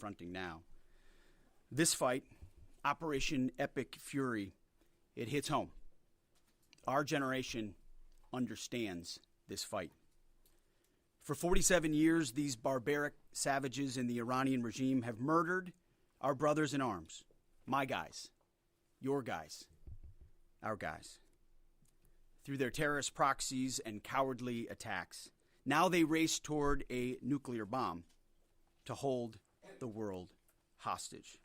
confronting now. This fight, Operation Epic Fury, it hits home. Our generation understands this fight. For 47 years, these barbaric savages in the Iranian regime have murdered our brothers in arms, my guys, your guys, our guys, through their terrorist proxies and cowardly attacks. Now they race toward a nuclear bomb to hold the world hostage.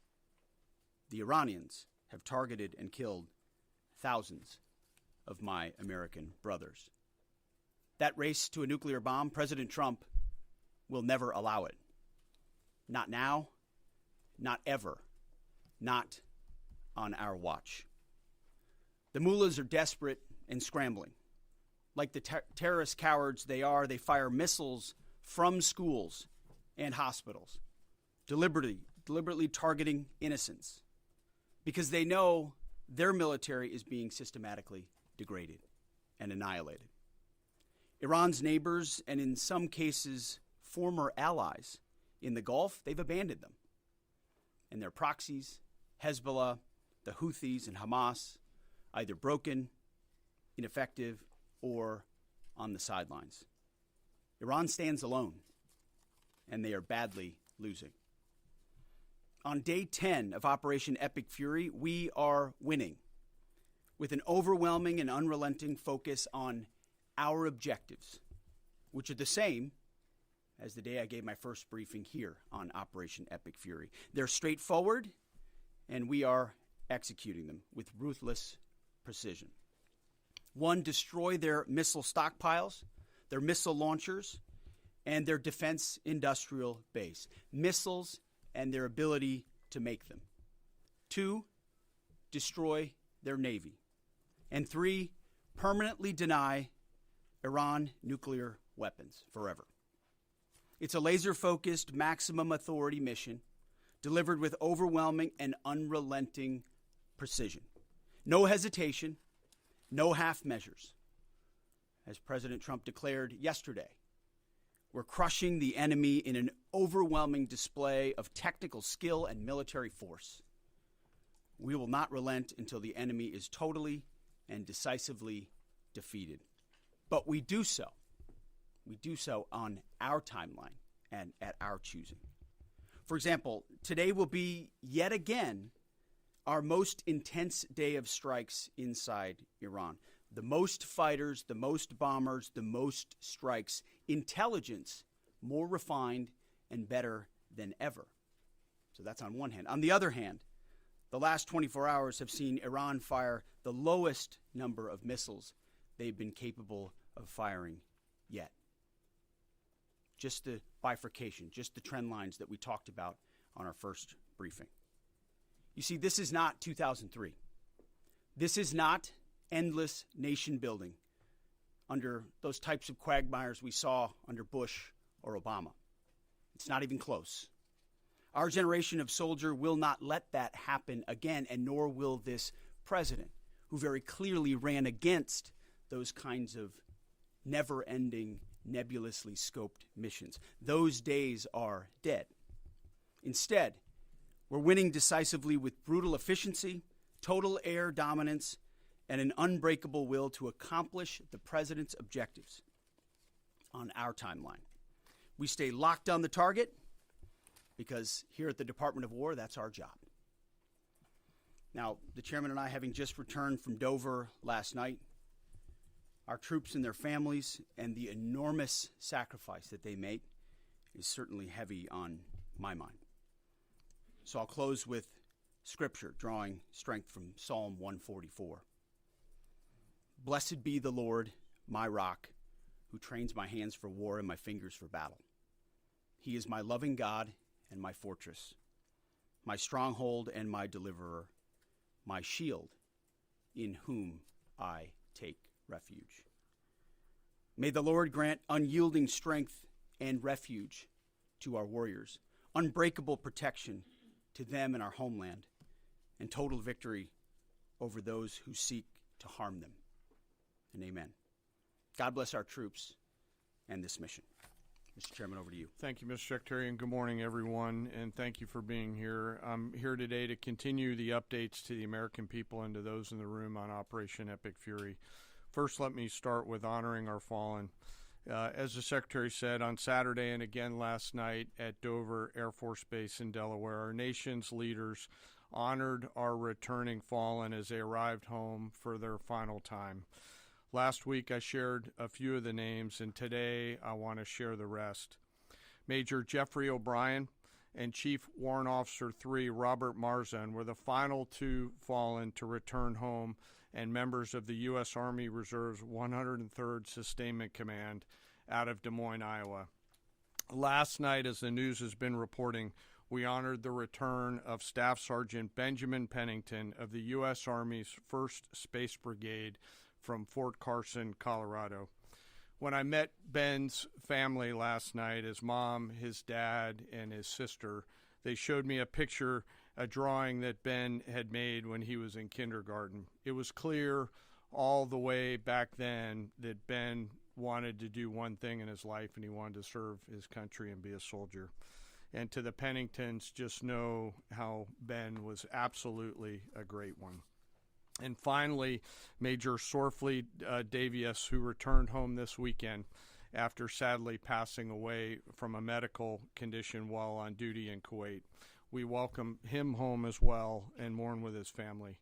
The Iranians have targeted and killed thousands of my American brothers. That race to a nuclear bomb, President Trump will never allow it. Not now, not ever, not on our watch. The mullahs are desperate and scrambling. Like the terrorist cowards they are, they fire missiles from schools and hospitals, deliberately targeting innocents, because they know their military is being systematically degraded and annihilated. Iran's neighbors, and in some cases, former allies in the Gulf, they've abandoned them. And their proxies, Hezbollah, the Houthis, and Hamas, either broken, ineffective, or on the sidelines. Iran stands alone, and they are badly losing. On day 10 of Operation Epic Fury, we are winning with an overwhelming and unrelenting focus on our objectives, which are the same as the day I gave my first briefing here on Operation Epic Fury. They're straightforward, and we are executing them with ruthless precision. One, destroy their missile stockpiles, their missile launchers, and their defense industrial base. Missiles and their ability to make them. 2, destroy their navy. And 3, permanently deny Iran nuclear weapons forever. It's a laser-focused, maximum authority mission delivered with overwhelming and unrelenting precision. No hesitation, no half measures. As President Trump declared yesterday, we're crushing the enemy in an overwhelming display of technical skill and military force. We will not relent until the enemy is totally and decisively defeated. But we do so. We do so on our timeline and at our choosing. For example, today will be yet again our most intense day of strikes inside Iran. The most fighters, the most bombers, the most strikes. Intelligence more refined and better than ever. So that's on one hand. On the other hand, the last 24 hours have seen Iran fire the lowest number of missiles they've been capable of firing yet. Just the bifurcation, just the trend lines that we talked about on our first briefing. You see, this is not 2003. This is not endless nation building under those types of quagmires we saw under Bush or Obama. It's not even close. Our generation of soldier will not let that happen again, and nor will this president, who very clearly ran against those kinds of never-ending, nebulously scoped missions. Those days are dead. Instead, we're winning decisively with brutal efficiency, total air dominance, and an unbreakable will to accomplish the president's objectives on our timeline. We stay locked on the target because here at the Department of War, that's our job. Now, the chairman and I, having just returned from Dover last night, our troops and their families and the enormous sacrifice that they make is certainly heavy on my mind. So I'll close with scripture, drawing strength from Psalm 144. Blessed be the Lord, my rock, who trains my hands for war and my fingers for battle. He is my loving God and my fortress, my stronghold and my deliverer, my shield, in whom I take refuge. May the Lord grant unyielding strength and refuge to our warriors, unbreakable protection to them and our homeland, and total victory over those who seek to harm them. And amen. God bless our troops and this mission. Mr. Chairman, over to you. Thank you, Mr. Secretary, and good morning, everyone, and thank you for being here. I'm here today to continue the updates to the American people and to those in the room on Operation Epic Fury. First, let me start with honoring our fallen. As the Secretary said, on Saturday and again last night at Dover Air Force Base in Delaware, our nation's leaders honored our returning fallen as they arrived home for their final time. Last week, I shared a few of the names, and today I want to share the rest. Major Jeffrey O'Brien and Chief Warrant Officer 3 Robert Marzan were the final two fallen to return home and members of the U.S. Army Reserve's 103rd Sustainment Command out of Des Moines, Iowa. Last night, as the news has been reporting, we honored the return of Staff Sergeant Benjamin Pennington of the U.S. Army's 1st Space Brigade from Fort Carson, Colorado. When I met Ben's family last night, his mom, his dad, and his sister, they showed me a drawing that Ben had made when he was in kindergarten. It was clear all the way back then that Ben wanted to do one thing in his life, and he wanted to serve his country and be a soldier. And to the Penningtons, just know how Ben was absolutely a great one. And finally, Major Sorfleet Davies, who returned home this weekend after sadly passing away from a medical condition while on duty in Kuwait. We welcome him home as well and mourn with his family.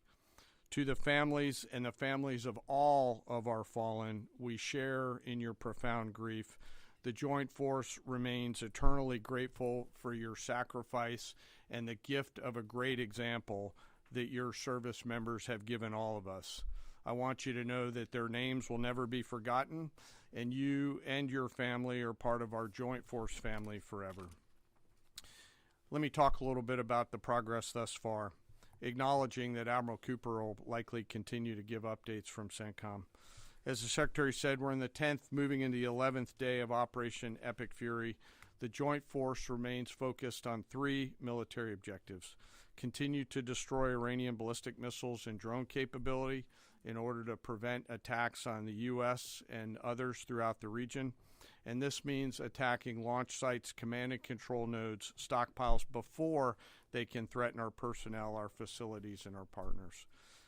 To the families and the families of all of our fallen, we share in your profound grief. The Joint Force remains eternally grateful for your sacrifice and the gift of a great example that your service members have given all of us. I want you to know that their names will never be forgotten, and you and your family are part of our Joint Force family forever. Let me talk a little bit about the progress thus far, acknowledging that Admiral Cooper will likely continue to give updates from CENTCOM. As the Secretary said, we're in the 10th, moving into the 11th day of Operation Epic Fury. The Joint Force remains focused on 3 military objectives. Continue to destroy Iranian ballistic missiles and drone capability in order to prevent attacks on the U.S. and others throughout the region. And this means attacking launch sites, command and control nodes, stockpiles before they can threaten our personnel, our facilities, and our partners.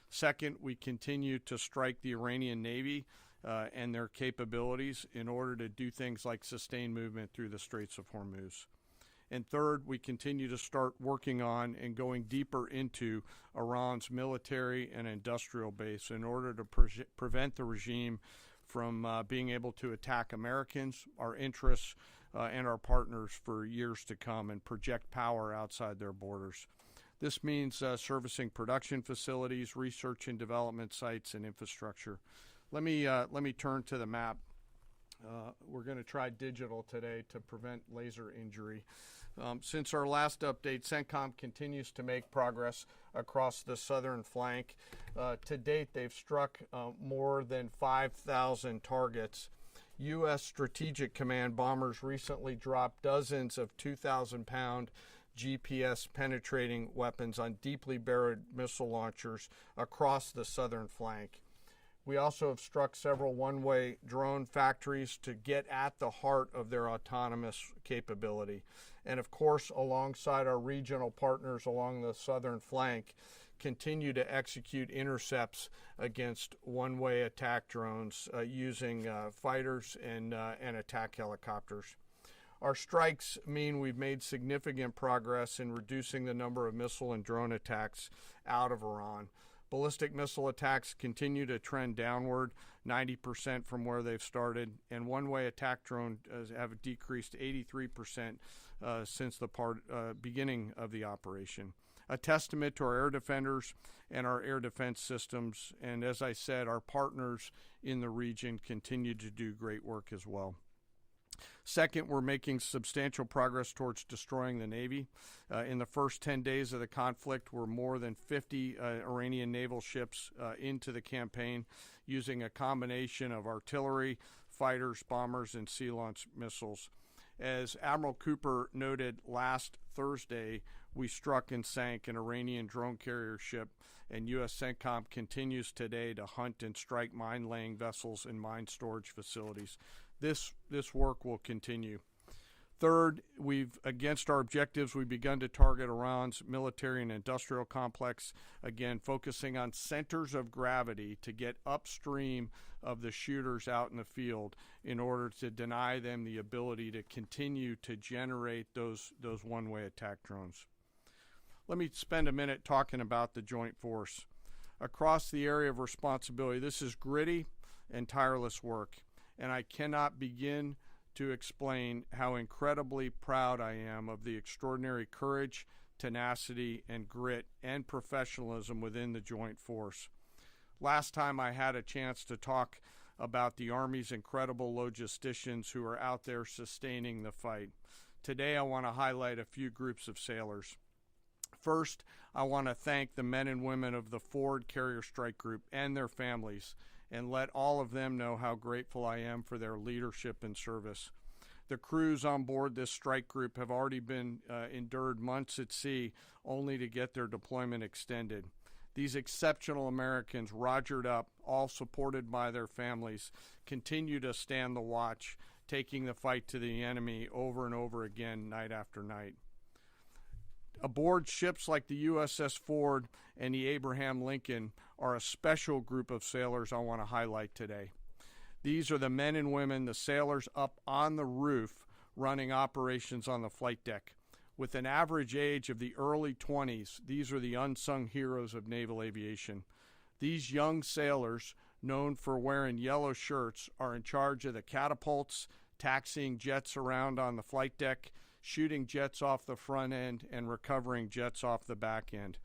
Second, we continue to strike the Iranian Navy and their capabilities in order to do things like sustain movement through the Straits of Hormuz. And third, we continue to start working on and going deeper into Iran's military and industrial base in order to prevent the regime from being able to attack Americans, our interests, and our partners for years to come and project power outside their borders. This means servicing production facilities, research and development sites, and infrastructure. Let me turn to the map. We're going to try digital today to prevent laser injury. Since our last update, CENTCOM continues to make progress across the southern flank. To date, they've struck more than 5,000 targets. U.S. Strategic Command bombers recently dropped dozens of 2,000-pound GPS-penetrating weapons on deeply buried missile launchers across the southern flank. We also have struck several one-way drone factories to get at the heart of their autonomous capability. And of course, alongside our regional partners along the southern flank, continue to execute intercepts against one-way attack drones using fighters and attack helicopters. Our strikes mean we've made significant progress in reducing the number of missile and drone attacks out of Iran. Ballistic missile attacks continue to trend downward, 90% from where they've started, and one-way attack drones have decreased 83% since the beginning of the operation. A testament to our air defenders and our air defense systems, and as I said, our partners in the region continue to do great work as well. Second, we're making substantial progress towards destroying the Navy. In the first 10 days of the conflict, we're more than 50 Iranian naval ships into the campaign using a combination of artillery, fighters, bombers, and sea-launched missiles. As Admiral Cooper noted last Thursday, we struck and sank an Iranian drone carrier ship, and U.S. CENTCOM continues today to hunt and strike mine-laying vessels and mine storage facilities. This work will continue. Third, against our objectives, we've begun to target Iran's military and industrial complex, again, focusing on centers of gravity to get upstream of the shooters out in the field in order to deny them the ability to continue to generate those one-way attack drones. Let me spend a minute talking about the joint force. Across the area of responsibility, this is gritty and tireless work, and I cannot begin to explain how incredibly proud I am of the extraordinary courage, tenacity, and grit and professionalism within the joint force. Last time I had a chance to talk about the Army's incredible logisticians who are out there sustaining the fight. Today I want to highlight a few groups of sailors. First, I want to thank the men and women of the Forward Carrier Strike Group and their families, and let all of them know how grateful I am for their leadership and service. The crews on board this strike group have already been endured months at sea only to get their deployment extended. These exceptional Americans, rogered up, all supported by their families, continue to stand the watch, taking the fight to the enemy over and over again, night after night. Aboard ships like the USS Ford and the Abraham Lincoln are a special group of sailors I want to highlight today. These are the men and women, the sailors up on the roof running operations on the flight deck. With an average age of the early 20s, these are the unsung heroes of naval aviation. These young sailors, known for wearing yellow shirts, are in charge of the catapults, taxiing jets around on the flight deck, shooting jets off the front end, and recovering jets off the back end.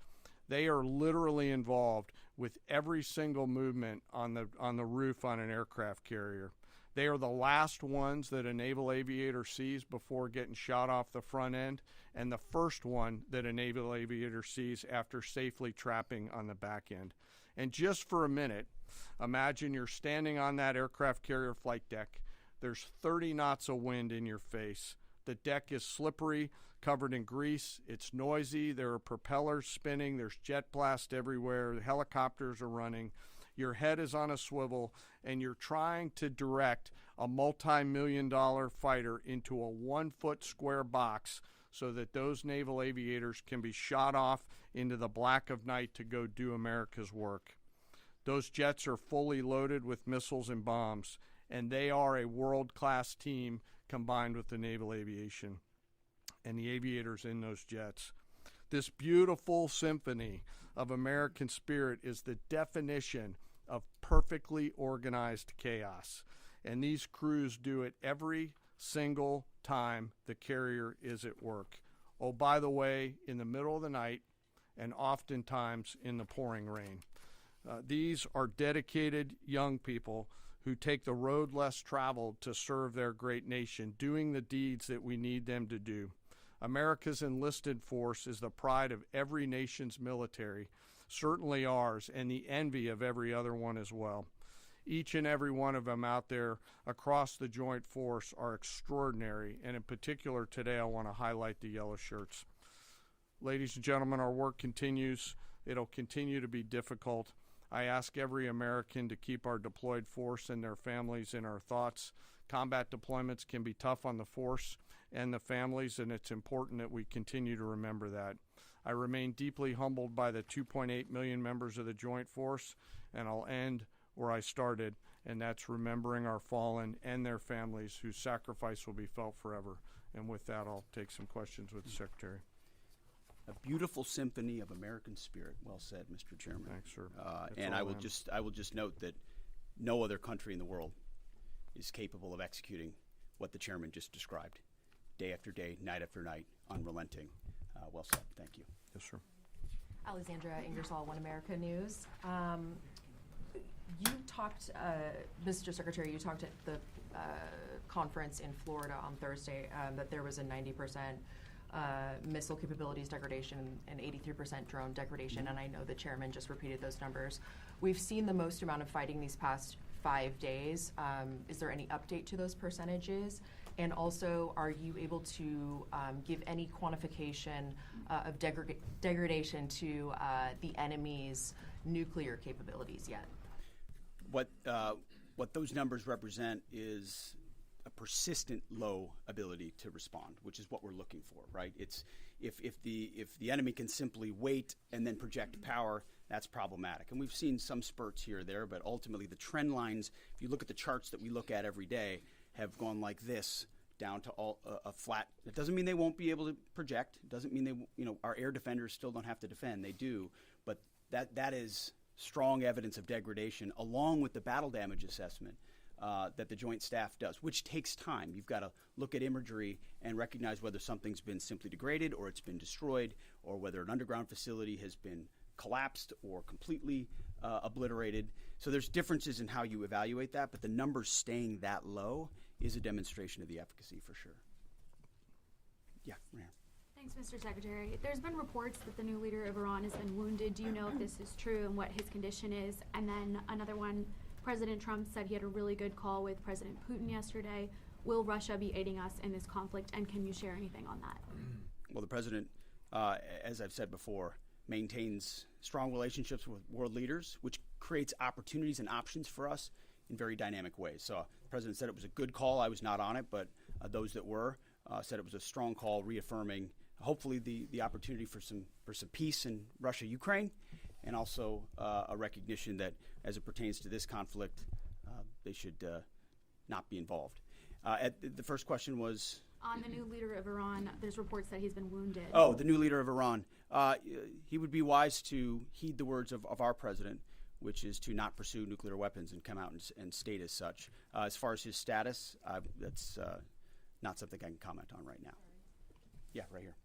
They are literally involved with every single movement on the roof on an aircraft carrier. They are the last ones that a naval aviator sees before getting shot off the front end, and the first one that a naval aviator sees after safely trapping on the back end. And just for a minute, imagine you're standing on that aircraft carrier flight deck. There's 30 knots of wind in your face. The deck is slippery, covered in grease. It's noisy. There are propellers spinning. There's jet blast everywhere. The helicopters are running. Your head is on a swivel, and you're trying to direct a multi-million-dollar fighter into a 1-foot square box so that those naval aviators can be shot off into the black of night to go do America's work. Those jets are fully loaded with missiles and bombs, and they are a world-class team combined with the naval aviation and the aviators in those jets. This beautiful symphony of American spirit is the definition of perfectly organized chaos, and these crews do it every single time the carrier is at work. Oh, by the way, in the middle of the night and oftentimes in the pouring rain. These are dedicated young people who take the road less traveled to serve their great nation, doing the deeds that we need them to do. America's enlisted force is the pride of every nation's military, certainly ours, and the envy of every other one as well. Each and every one of them out there across the joint force are extraordinary, and in particular today I want to highlight the yellow shirts. Ladies and gentlemen, our work continues. It'll continue to be difficult. I ask every American to keep our deployed force and their families in our thoughts. Combat deployments can be tough on the force and the families, and it's important that we continue to remember that. I remain deeply humbled by the 2.8 million members of the Joint Force, and I'll end where I started, and that's remembering our fallen and their families whose sacrifice will be felt forever. And with that, I'll take some questions with the Secretary. A beautiful symphony of American spirit. Well said, Mr. Chairman. Thanks, sir. And I will just note that no other country in the world is capable of executing what the chairman just described, day after day, night after night, unrelenting. Well said. Thank you. Yes, sir. Alexandra Ingersoll, One America News. You talked, Mr. Secretary, you talked at the conference in Florida on Thursday that there was a 90% missile capabilities degradation and 83% drone degradation, and I know the chairman just repeated those numbers. We've seen the most amount of fighting these past 5 days. Is there any update to those percentages? And also, are you able to give any quantification of degradation to the enemy's nuclear capabilities yet? What those numbers represent is a persistent low ability to respond, which is what we're looking for, right? It's if the enemy can simply wait and then project power, that's problematic. And we've seen some spurts here or there, but ultimately the trend lines, if you look at the charts that we look at every day, have gone like this down to a flat. It doesn't mean they won't be able to project. It doesn't mean our air defenders still don't have to defend. They do, but that is strong evidence of degradation, along with the battle damage assessment that the Joint Staff does, which takes time. You've got to look at imagery and recognize whether something's been simply degraded or it's been destroyed, or whether an underground facility has been collapsed or completely obliterated. So there's differences in how you evaluate that, but the numbers staying that low is a demonstration of the efficacy for sure. Yeah, right here. Thanks, Mr. Secretary. There's been reports that the new leader of Iran has been wounded. Do you know if this is true and what his condition is? And then another one, President Trump said he had a really good call with President Putin yesterday. Will Russia be aiding us in this conflict, and can you share anything on that? Well, the president, as I've said before, maintains strong relationships with world leaders, which creates opportunities and options for us in very dynamic ways. So the president said it was a good call. I was not on it, but those that were said it was a strong call, reaffirming hopefully the opportunity for some peace in Russia, Ukraine, and also a recognition that as it pertains to this conflict, they should not be involved. The first question was On the new leader of Iran, there's reports that he's been wounded. Oh, the new leader of Iran. He would be wise to heed the words of our president, which is to not pursue nuclear weapons and come out and state as such. As far as his status, that's not something I can comment on right now. Yeah, right here.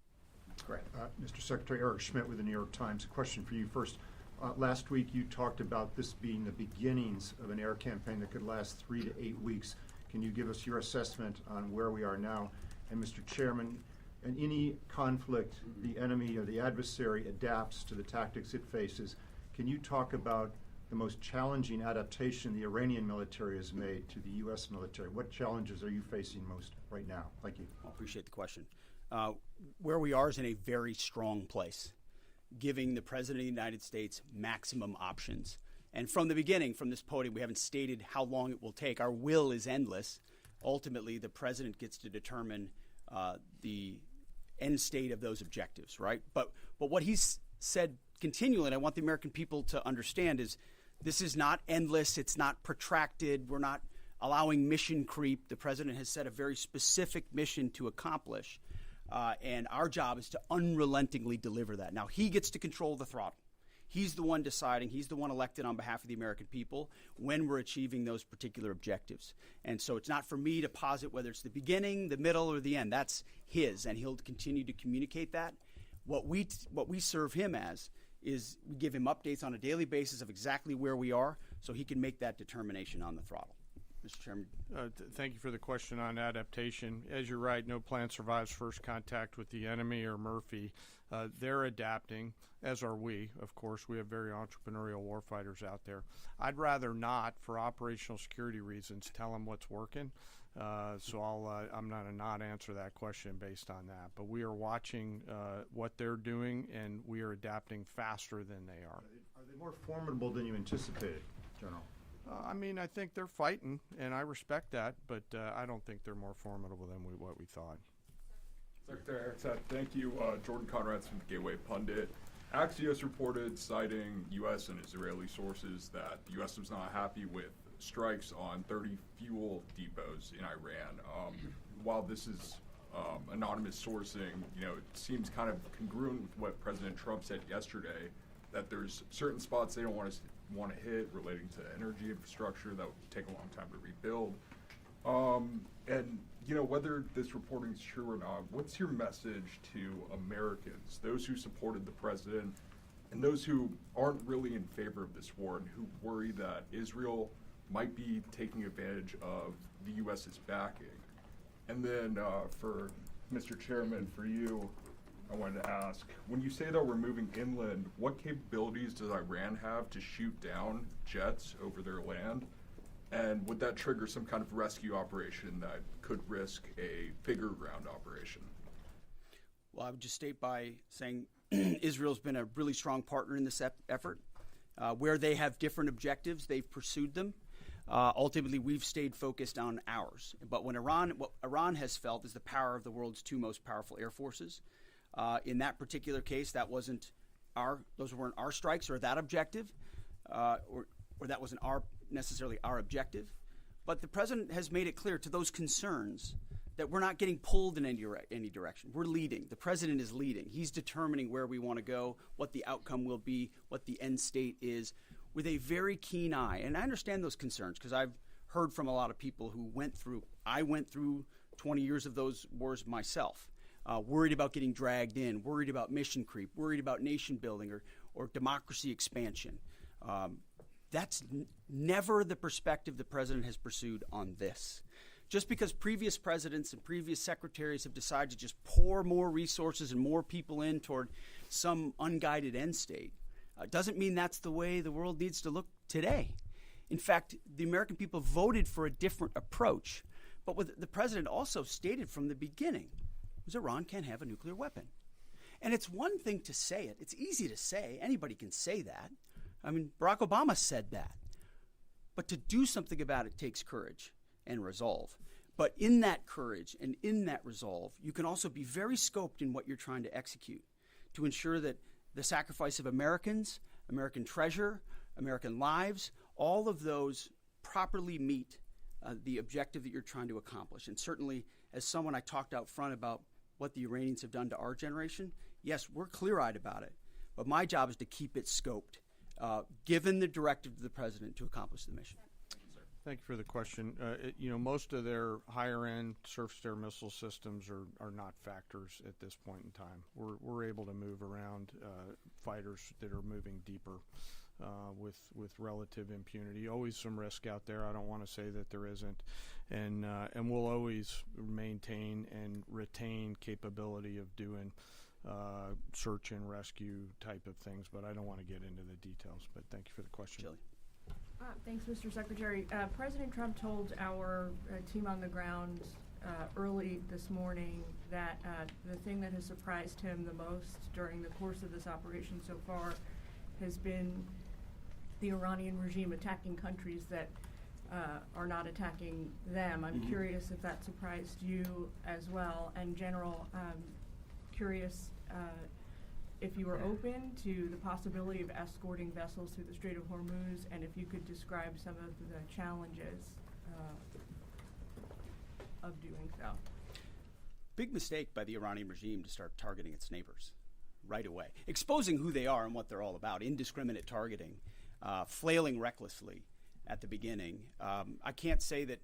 Great. Mr. Secretary, Eric Schmidt with the New York Times. A question for you first. Last week you talked about this being the beginnings of an air campaign that could last 3 to 8 weeks. Can you give us your assessment on where we are now? And Mr. Chairman, in any conflict, the enemy or the adversary adapts to the tactics it faces. Can you talk about the most challenging adaptation the Iranian military has made to the U.S. military? What challenges are you facing most right now? Thank you. I appreciate the question. Where we are is in a very strong place, giving the President of the United States maximum options. And from the beginning, from this podium, we haven't stated how long it will take. Our will is endless. Ultimately, the President gets to determine the end state of those objectives, right? But what he's said continually, and I want the American people to understand, is this is not endless. It's not protracted. We're not allowing mission creep. The President has set a very specific mission to accomplish, and our job is to unrelentingly deliver that. Now, he gets to control the throttle. He's the one deciding, he's the one elected on behalf of the American people when we're achieving those particular objectives. And so it's not for me to posit whether it's the beginning, the middle, or the end. That's his, and he'll continue to communicate that. What we serve him as is we give him updates on a daily basis of exactly where we are so he can make that determination on the throttle. Mr. Chairman. Thank you for the question on adaptation. As you're right, no plan survives first contact with the enemy or Murphy. They're adapting, as are we. Of course, we have very entrepreneurial warfighters out there. I'd rather not, for operational security reasons, tell them what's working. So I'm going to not answer that question based on that. But we are watching what they're doing, and we are adapting faster than they are. Are they more formidable than you anticipated, General? I think they're fighting, and I respect that, but I don't think they're more formidable than what we thought. Secretary Hegseth, thank you. Jordan Conrad's from the Gateway Pundit. Axios reported, citing U.S. and Israeli sources, that the U.S. was not happy with strikes on 30 fuel depots in Iran. While this is anonymous sourcing, it seems kind of congruent with what President Trump said yesterday, that there's certain spots they don't want to hit relating to energy infrastructure that would take a long time to rebuild. And whether this reporting is true or not, what's your message to Americans, those who supported the president and those who aren't really in favor of this war and who worry that Israel might be taking advantage of the U.S.'s backing? And then for Mr. Chairman, for you, I wanted to ask, when you say that we're moving inland, what capabilities does Iran have to shoot down jets over their land? And would that trigger some kind of rescue operation that could risk a bigger ground operation? Well, I would just state by saying Israel's been a really strong partner in this effort. Where they have different objectives, they've pursued them. Ultimately, we've stayed focused on ours. But what Iran has felt is the power of the world's two most powerful air forces. In that particular case, those weren't our strikes or that objective, or that wasn't necessarily our objective. But the president has made it clear to those concerns that we're not getting pulled in any direction. We're leading. The president is leading. He's determining where we want to go, what the outcome will be, what the end state is, with a very keen eye. And I understand those concerns because I've heard from a lot of people who I went through 20 years of those wars myself, worried about getting dragged in, worried about mission creep, worried about nation building or democracy expansion. That's never the perspective the president has pursued on this. Just because previous presidents and previous secretaries have decided to just pour more resources and more people in toward some unguided end state, doesn't mean that's the way the world needs to look today. In fact, the American people voted for a different approach. But what the president also stated from the beginning was Iran can't have a nuclear weapon. And it's one thing to say it. It's easy to say. Anybody can say that. I mean, Barack Obama said that. But to do something about it takes courage and resolve. But in that courage and in that resolve, you can also be very scoped in what you're trying to execute to ensure that the sacrifice of Americans, American treasure, American lives, all of those properly meet the objective that you're trying to accomplish. And certainly, as someone I talked out front about what the Iranians have done to our generation, yes, we're clear-eyed about it. But my job is to keep it scoped, given the directive of the president to accomplish the mission. Thank you for the question. Most of their higher-end surface-to-air missile systems are not factors at this point in time. We're able to move around fighters that are moving deeper with relative impunity. Always some risk out there. I don't want to say that there isn't, and we'll always maintain and retain capability of doing search and rescue type of things. But I don't want to get into the details. But thank you for the question. Jilly. Thanks, Mr. Secretary. President Trump told our team on the ground early this morning that the thing that has surprised him the most during the course of this operation so far has been the Iranian regime attacking countries that are not attacking them. I'm curious if that surprised you as well. And General, curious if you were open to the possibility of escorting vessels through the Strait of Hormuz, and if you could describe some of the challenges of doing so. Big mistake by the Iranian regime to start targeting its neighbors right away, exposing who they are and what they're all about, indiscriminate targeting, flailing recklessly at the beginning. I can't say that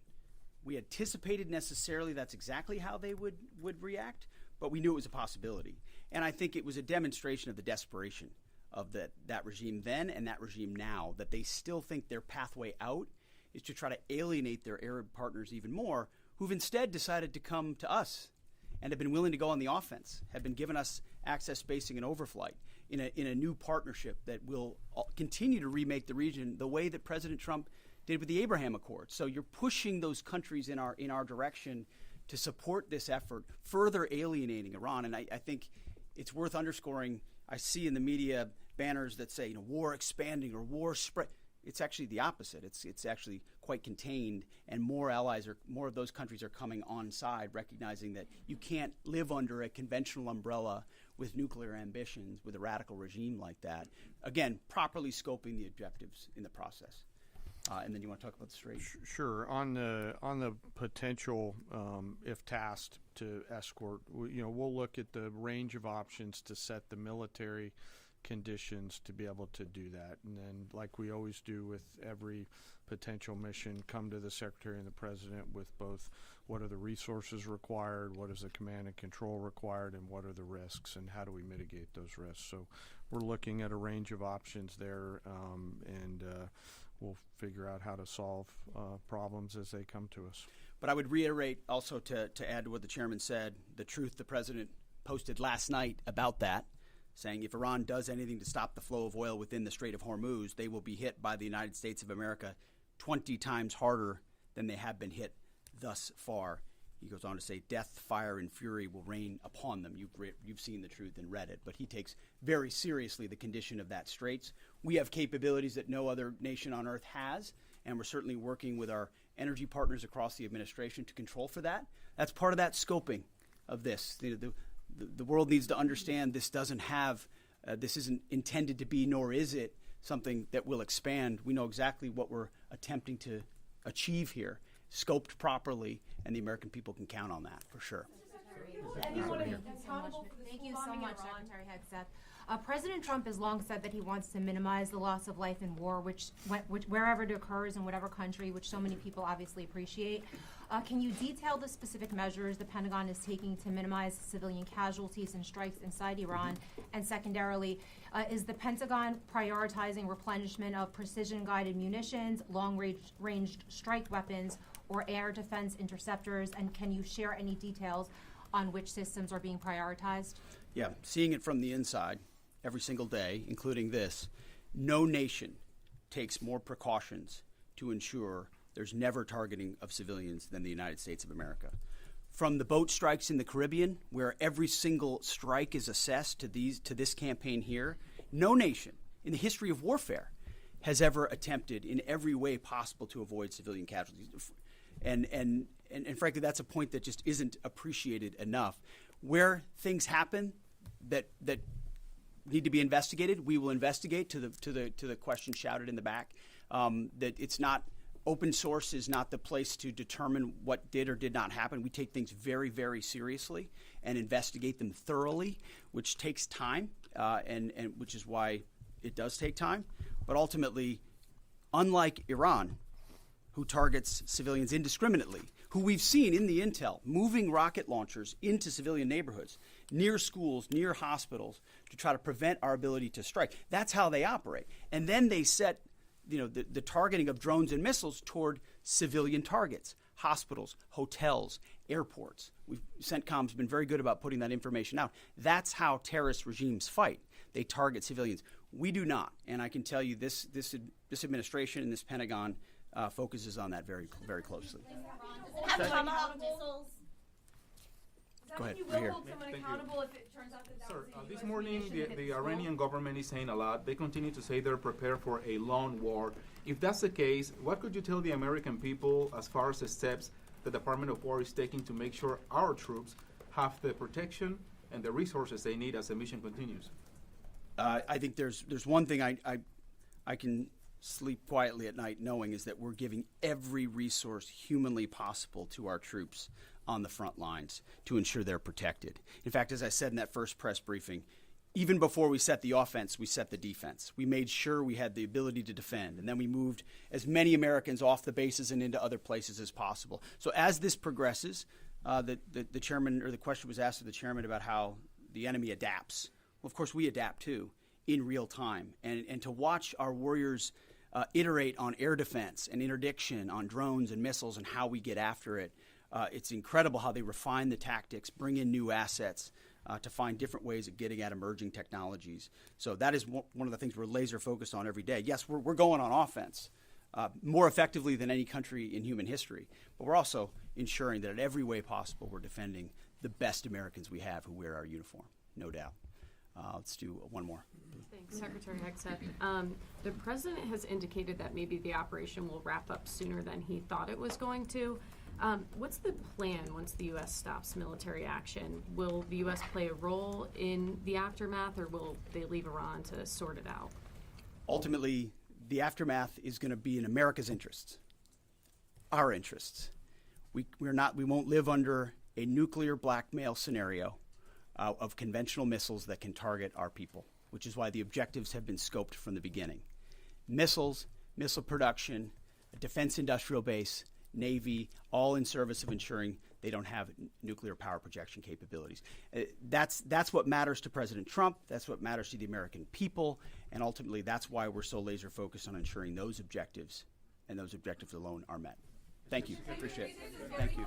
we anticipated necessarily that's exactly how they would react, but we knew it was a possibility. And I think it was a demonstration of the desperation of that regime then and that regime now, that they still think their pathway out is to try to alienate their Arab partners even more, who've instead decided to come to us and have been willing to go on the offense, have been giving us access, spacing, and overflight in a new partnership that will continue to remake the region the way that President Trump did with the Abraham Accords. So you're pushing those countries in our direction to support this effort, further alienating Iran. And I think it's worth underscoring. I see in the media banners that say, war expanding or war spread. It's actually the opposite. It's actually quite contained, and more of those countries are coming on side, recognizing that you can't live under a conventional umbrella with nuclear ambitions with a radical regime like that. Again, properly scoping the objectives in the process. And then you want to talk about the Strait? Sure. On the potential, if tasked to escort, we'll look at the range of options to set the military conditions to be able to do that. And then, like we always do with every potential mission, come to the Secretary and the President with both what are the resources required, what is the command and control required, and what are the risks, and how do we mitigate those risks. So we're looking at a range of options there, and we'll figure out how to solve problems as they come to us. But I would reiterate also to add to what the chairman said, the truth the president posted last night about that, saying if Iran does anything to stop the flow of oil within the Strait of Hormuz, they will be hit by the United States of America 20 times harder than they have been hit thus far. He goes on to say, death, fire, and fury will rain upon them. You've seen the truth and read it. But he takes very seriously the condition of that straits. We have capabilities that no other nation on earth has, and we're certainly working with our energy partners across the administration to control for that. That's part of that scoping of this. The world needs to understand this doesn't have, this isn't intended to be, nor is it something that will expand. We know exactly what we're attempting to achieve here, scoped properly, and the American people can count on that for sure. Thank you so much, Secretary Hegseth. President Trump has long said that he wants to minimize the loss of life in war, which wherever it occurs in whatever country, which so many people obviously appreciate. Can you detail the specific measures the Pentagon is taking to minimize civilian casualties and strikes inside Iran? And secondarily, is the Pentagon prioritizing replenishment of precision-guided munitions, long-range strike weapons, or air defense interceptors? And can you share any details on which systems are being prioritized? Yeah, seeing it from the inside every single day, including this, no nation takes more precautions to ensure there's never targeting of civilians than the United States of America. From the boat strikes in the Caribbean, where every single strike is assessed to this campaign here, no nation in the history of warfare has ever attempted in every way possible to avoid civilian casualties. And frankly, that's a point that just isn't appreciated enough. Where things happen that need to be investigated, we will investigate. To the question shouted in the back, that it's not open source is not the place to determine what did or did not happen. We take things very, very seriously and investigate them thoroughly, which takes time, and which is why it does take time. But ultimately, unlike Iran, who targets civilians indiscriminately, who we've seen in the intel moving rocket launchers into civilian neighborhoods, near schools, near hospitals, to try to prevent our ability to strike. That's how they operate. And then they set the targeting of drones and missiles toward civilian targets, hospitals, hotels, airports. CENTCOM's been very good about putting that information out. That's how terrorist regimes fight. They target civilians. We do not. And I can tell you this administration and this Pentagon focuses on that very, very closely. Go ahead, right here. Sir, this morning the Iranian government is saying a lot. They continue to say they're prepared for a long war. If that's the case, what could you tell the American people as far as the steps the Department of War is taking to make sure our troops have the protection and the resources they need as the mission continues? I think there's one thing I can sleep quietly at night knowing is that we're giving every resource humanly possible to our troops on the front lines to ensure they're protected. In fact, as I said in that first press briefing, even before we set the offense, we set the defense. We made sure we had the ability to defend, and then we moved as many Americans off the bases and into other places as possible. So as this progresses, the chairman, or the question was asked of the chairman about how the enemy adapts. Well, of course, we adapt too in real time. And to watch our warriors iterate on air defense and interdiction on drones and missiles and how we get after it, it's incredible how they refine the tactics, bring in new assets to find different ways of getting at emerging technologies. So that is one of the things we're laser focused on every day. Yes, we're going on offense more effectively than any country in human history, but we're also ensuring that in every way possible we're defending the best Americans we have who wear our uniform, no doubt. Let's do one more. Thanks, Secretary Hegseth. The president has indicated that maybe the operation will wrap up sooner than he thought it was going to. What's the plan once the U.S. stops military action? Will the U.S. play a role in the aftermath, or will they leave Iran to sort it out? Ultimately, the aftermath is going to be in America's interests, our interests. We won't live under a nuclear blackmail scenario of conventional missiles that can target our people, which is why the objectives have been scoped from the beginning. Missiles, missile production, a defense industrial base, Navy, all in service of ensuring they don't have nuclear power projection capabilities. That's what matters to President Trump. That's what matters to the American people. And ultimately, that's why we're so laser focused on ensuring those objectives and those objectives alone are met. Thank you. I appreciate it. Thank you.